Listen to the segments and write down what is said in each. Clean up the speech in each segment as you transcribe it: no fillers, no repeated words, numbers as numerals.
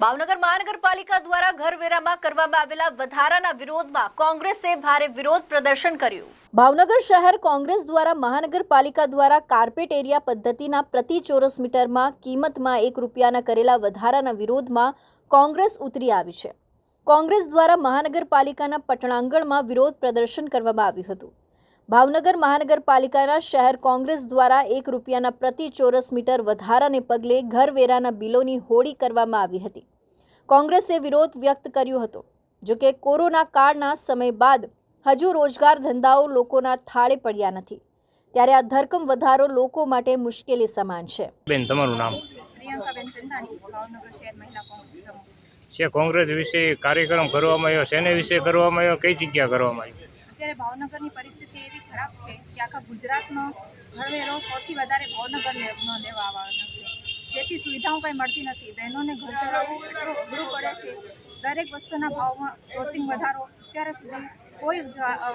ભાવનગર મહાનગરપાલિકા દ્વારા ઘરવેરામાં કરવામાં આવેલા વધારાના વિરોધમાં કોંગ્રેસે ભારે વિરોધ પ્રદર્શન કર્યું। ભાવનગર શહેર કોંગ્રેસ દ્વારા મહાનગરપાલિકા દ્વારા કાર્પેટ એરિયા પદ્ધતિના પ્રતિ ચોરસ મીટરમાં કિંમતમાં ₹1ના કરેલા વધારાના વિરોધમાં કોંગ્રેસ ઉતરી આવી છે। કોંગ્રેસ દ્વારા મહાનગરપાલિકાના પટણાંગણમાં વિરોધ પ્રદર્શન કરવામાં આવ્યું હતું। ભાવનગર મહાનગરપાલિકાના શહેર કોંગ્રેસ દ્વારા ₹1ના પ્રતિ ચોરસ મીટર વધારાને પગલે ઘરવેરાના બિલોની હોળી કરવામાં આવી હતી। કોંગ્રેસે વિરોધ વ્યક્ત કર્યો હતો। જો કે કોરોના કાળના સમય બાદ હજુ રોજગાર ધંધાઓ લોકોના થાળે પડ્યા નથી, ત્યારે આ ધરકમ વધારો લોકો માટે મુશ્કેલી સમાન છે। બેન, તમારું નામ? પ્રિયંકાબેન ચંદાણી, ભાવનગર શહેર મહિલા કોંગ્રેસ પ્રમુખ છે। કોંગ્રેસ વિશે કાર્યક્રમ કરવામાં આવ્યો, શેને વિશે કરવામાં આવ્યો, કઈ જગ્યા કરવામાં આવ્યો? અત્યારે ભાવનગરની પરિસ્થિતિ એવી ખરાબ છે કે આખા ગુજરાતનો ઘરવેરો સૌથી વધારે ભાવનગરનો લેવા આવવાનો છે, જેથી સુવિધાઓ કંઈ મળતી નથી। બહેનોને ઘર ચલાવવું એટલું અઘરું પડે છે। દરેક વસ્તુના ભાવમાં ક્લોથિંગ વધારો, અત્યારે સુધી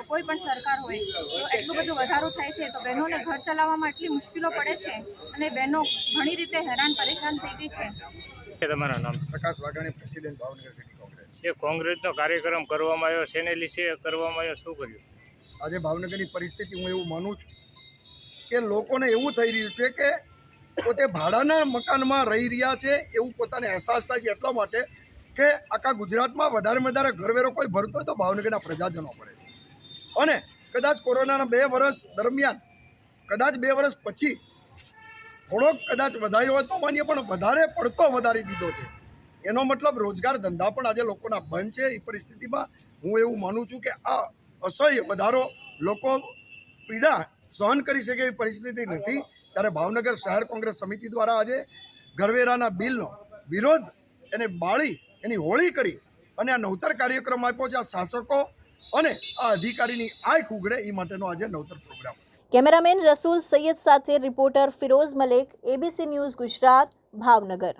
કોઈ પણ સરકાર હોય તો એટલું બધું વધારો થાય છે તો બહેનોને ઘર ચલાવવામાં એટલી મુશ્કેલો પડે છે અને બહેનો ઘણી રીતે હેરાન પરેશાન થઈ ગઈ છે। તમારું નામ? પ્રકાશ વાઘાણી, પ્રેસિડેન્ટ ભાવનગર સિટી કોંગ્રેસ। છે કોંગ્રેસનો કાર્યક્રમ કરવામાં આવ્યો, શેને વિશે કરવામાં આવ્યો, શું કર્યું? આજે ભાવનગરની પરિસ્થિતિ હું એવું માનું છું કે લોકોને એવું થઈ રહ્યું છે કે પોતે ભાડાના મકાનમાં રહી રહ્યા છે એવું પોતાને અહેસાસ થાય છે, એટલા માટે કે આખા ગુજરાતમાં વધારે ઘરવેરો કોઈ ભરતો હોય તો ભાવનગરના પ્રજાજનો ભરે છે। અને કદાચ કોરોનાના 2 વર્ષ દરમિયાન, કદાચ 2 વર્ષ પછી થોડોક કદાચ વધાર્યો હોય તો માન્ય, પણ વધારે પડતો વધારી દીધો છે। એનો મતલબ રોજગાર ધંધા પણ આજે લોકોના બંધ છે। એ પરિસ્થિતિમાં હું એવું માનું છું કે આ અસહ્ય વધારો લોકો પીડા સહન કરી શકે એવી પરિસ્થિતિ નથી, ત્યારે ભાવનગર શહેર કોંગ્રેસ સમિતિ દ્વારા આજે ઘરવેરાના બિલનો વિરોધ એને બાળી એની હોળી કરી અને આ નવતર કાર્યક્રમ આપ્યો છે। આ શાસકો અને આ અધિકારીની આંખ ઉઘડે એ માટેનો આજે નવતર પ્રોગ્રામ। કેમેરામેન રસૂલ સૈયદ સાથે reporter Firoz Malek, ABC news Gujarat, Bhavnagar.